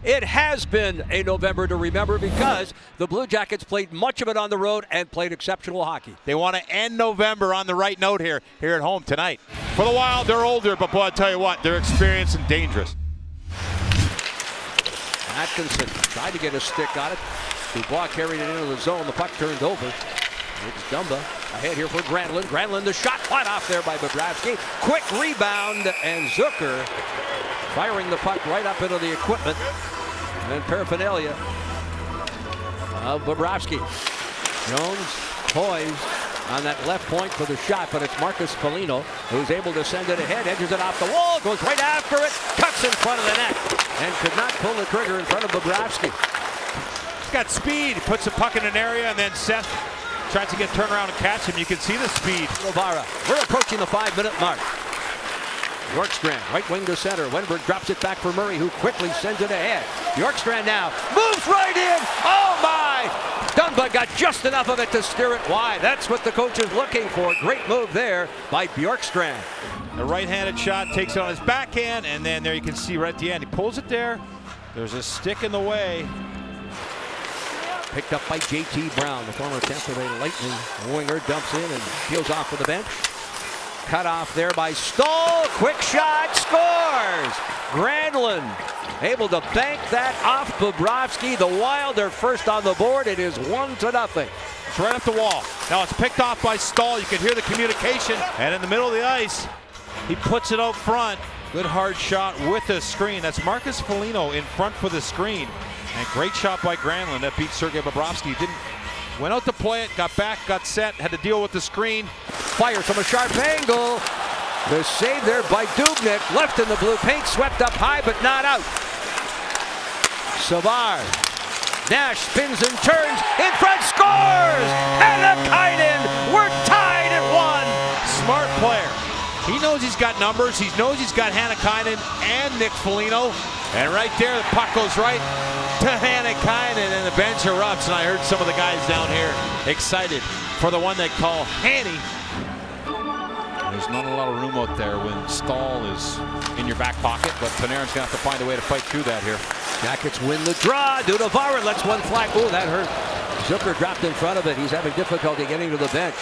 It has been a November to remember because the Blue Jackets played much of it on the road and played exceptional hockey. They want to end November on the right note here at home tonight. For the Wild, they're older, but boy, I'll tell you what, they're experienced and dangerous. Atkinson tried to get a stick on it. Dubois carried it into the zone. The puck turned over. It's Dumba ahead here for Granlund. Granlund, the shot flat off there by Bobrovsky. Quick rebound, and Zucker firing the puck right up into the equipment and paraphernalia of Bobrovsky. Jones poised on that left point for the shot, but it's Marcus Foligno who's able to send it ahead, edges it off the wall, goes right after it, cuts in front of the net, and could not pull the trigger in front of Bobrovsky. He's got speed. He puts the puck in an area, and then Seth tries to get turned around and catch him. You can see the speed. Novara, we're approaching the 5-minute mark. Bjorkstrand, right wing to center. Wenberg drops it back for Murray, who quickly sends it ahead. Bjorkstrand now moves right in. Oh my! Dumba got just enough of it to steer it wide. That's what the coach is looking for. Great move there by Bjorkstrand. A right-handed shot, takes it on his backhand, and then there you can see right at the end. He pulls it there. There's a stick in the way. Picked up by J.T. Brown, the former Tampa Bay Lightning winger, dumps in and peels off for the bench. Cut off there by Stahl. Quick shot, scores! Granlund able to bank that off Bobrovsky. The Wild are first on the board. It is 1-0. It's right up the wall. Now it's picked off by Stahl. You can hear the communication. And in the middle of the ice, he puts it out front. Good hard shot with the screen. That's Marcus Foligno in front for the screen. And great shot by Granlund. That beat Sergei Bobrovsky. Went out to play it, got back, got set, had to deal with the screen. Fires from a sharp angle. The save there by Dubnyk. Left in the blue paint, swept up high, but not out. Savard. Nash spins and turns. In front, scores! Hannakainen! We're tied at 1. Smart player. He knows he's got numbers. He knows he's got Hannakainen and Nick Foligno. And right there, the puck goes right to Hannakainen, and the bench erupts. And I heard some of the guys down here excited for the one they call Hanny. There's not a lot of room out there when Stahl is in your back pocket, but Panarin's going to have to find a way to fight through that here. Jackets win the draw. Dudovara lets one flag. Oh, that hurt. Zucker dropped in front of it. He's having difficulty getting to the bench.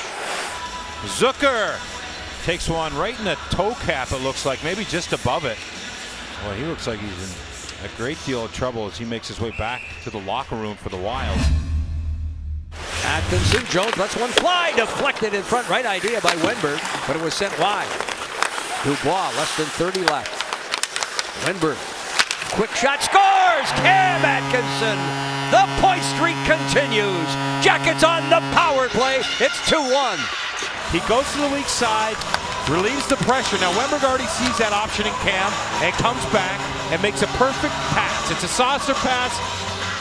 Zucker takes one right in the toe cap, it looks like, maybe just above it. Well, he looks like he's in a great deal of trouble as he makes his way back to the locker room for the Wild. Atkinson, Jones lets one fly, deflected in front, right idea by Wenberg, but it was sent wide. Dubois, less than 30 left. Wenberg, quick shot, scores! Cam Atkinson! The point streak continues. Jackets on the power play. It's 2-1. He goes to the weak side, relieves the pressure. Now Wenberg already sees that option in Cam and comes back and makes a perfect pass. It's a saucer pass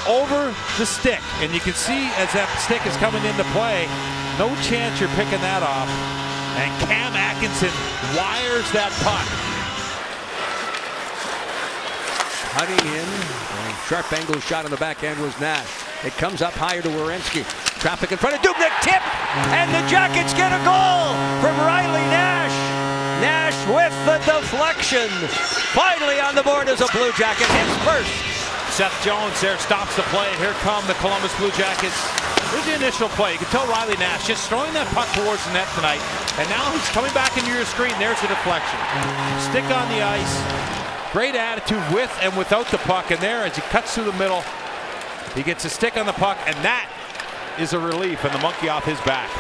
over the stick, and you can see as that stick is coming into play, no chance you're picking that off. And Cam Atkinson wires that puck. Cutting in, a sharp angle shot on the backhand was Nash. It comes up higher to Werenski. Traffic in front of Dubnyk, tip, and the Jackets get a goal from Riley Nash. Nash with the deflection. Finally on the board as a Blue Jacket hits first. Seth Jones there stops the play. Here come the Columbus Blue Jackets. Here's the initial play. You can tell Riley Nash just throwing that puck towards the net tonight. And now he's coming back into your screen. There's the deflection. Stick on the ice. Great attitude with and without the puck. And there, as he cuts through the middle, he gets a stick on the puck. And that is a relief, and the monkey off his back.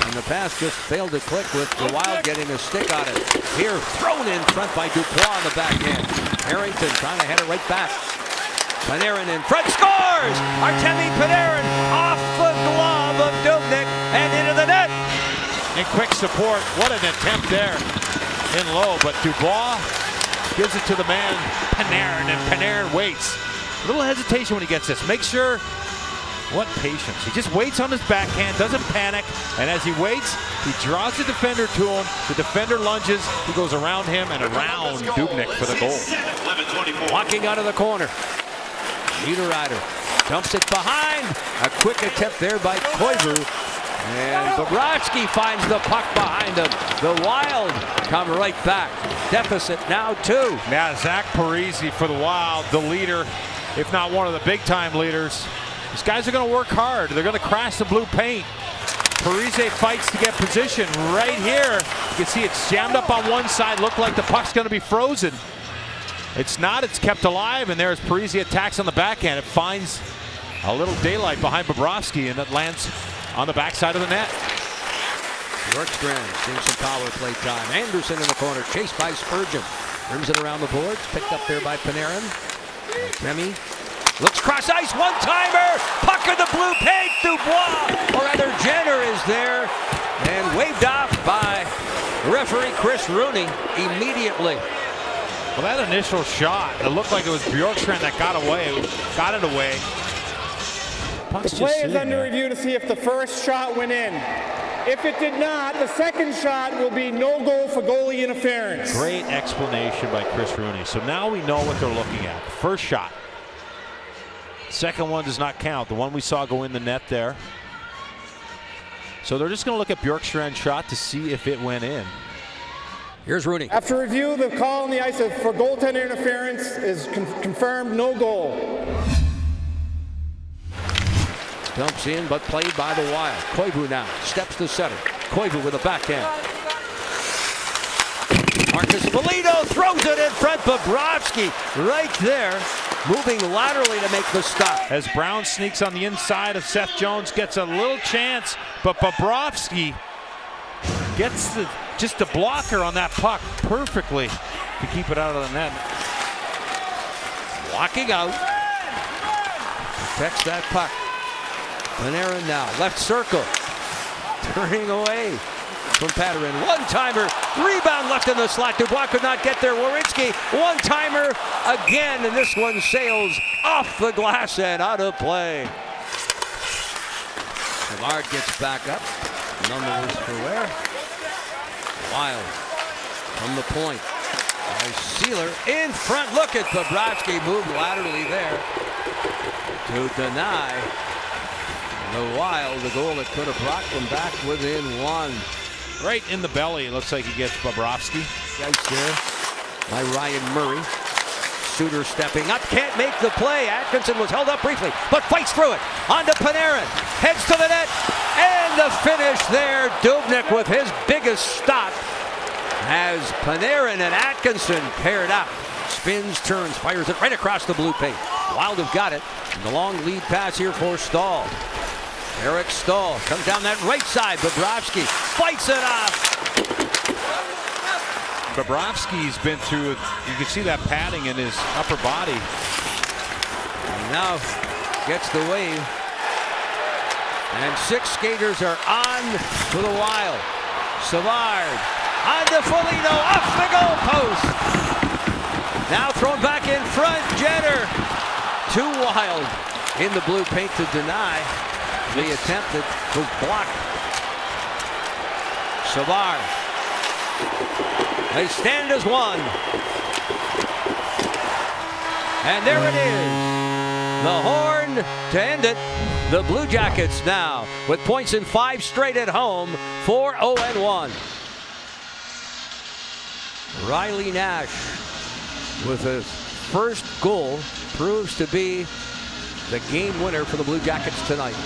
And the pass just failed to click with the Wild getting a stick on it. Here, thrown in front by Dubois on the backhand. Harrington trying to head it right back. Panarin in front, scores! Artemi Panarin off the glove of Dubnyk and into the net. And quick support. What an attempt there in low, but Dubois gives it to the man Panarin, and Panarin waits. A little hesitation when he gets this. Make sure, what patience. He just waits on his backhand, doesn't panic, and as he waits, he draws the defender to him. The defender lunges, he goes around him and around Dubnyk for the goal. Walking out of the corner. Niederreiter dumps it behind. A quick attempt there by Koivu. And Bobrovsky finds the puck behind him. The Wild come right back. Deficit now 2. Now Zach Parise for the Wild, the leader. if not one of the big-time leaders. These guys are going to work hard. They're going to crash the blue paint. Parise fights to get position right here. You can see it's jammed up on one side. Looked like the puck's going to be frozen. It's not. It's kept alive, and there's Parise attacks on the backhand. It finds a little daylight behind Bobrovsky, and it lands on the backside of the net. Bjorkstrand seeing some power play time. Anderson in the corner, chased by Spurgeon. Rims it around the boards, picked up there by Panarin. Remy looks cross ice, one-timer! Puck in the blue paint, Dubois, or rather Jenner is there, and waved off by referee Chris Rooney immediately. Well, that initial shot, it looked like it was Bjorkstrand that got it away. The play is under review to see if the first shot went in. If it did not, the second shot will be no goal for goalie interference. Great explanation by Chris Rooney. So now we know what they're looking at. First shot. Second one does not count. The one we saw go in the net there. So they're just going to look at Bjorkstrand's shot to see if it went in. Here's Rooney. After review, the call on the ice for goaltender interference is confirmed no goal. Dumps in, but played by the Wild. Koivu now steps to center. Koivu with a backhand. Marcus Foligno throws it in front. Bobrovsky right there, moving laterally to make the stop. As Brown sneaks on the inside of Seth Jones, gets a little chance, but Bobrovsky gets just the blocker on that puck perfectly to keep it out of the net. Walking out. Protects that puck. Panarin now, left circle. Turning away from Panarin. One-timer, rebound left in the slot. Dubois could not get there. Werenski, one-timer again, and this one sails off the glass and out of play. Savard gets back up. Nonetheless for where? Wild from the point. Sealer in front. Look at Bobrovsky moved laterally there to deny the Wild the goal that could have brought them back within one. Right in the belly, it looks like he gets Bobrovsky. Right there by Ryan Murray. Suter stepping up, can't make the play. Atkinson was held up briefly, but fights through it. On to Panarin, heads to the net, and the finish there. Dubnyk with his biggest stop as Panarin and Atkinson paired up. Spins, turns, fires it right across the blue paint. Wild have got it. And the long lead pass here for Stahl. Eric Stahl comes down that right side. Bobrovsky fights it off. Bobrovsky's been through, you can see that padding in his upper body. And now gets the wave. And 6 skaters are on to the Wild. Savard on to Foligno, off the goalpost. Now thrown back in front, Jenner. Too Wild in the blue paint to deny. The attempt that was blocked. Savard. They stand as one. And there it is. The horn to end it. The Blue Jackets now with points in 5 straight at home, 4-0-1. Riley Nash with his first goal proves to be the game winner for the Blue Jackets tonight.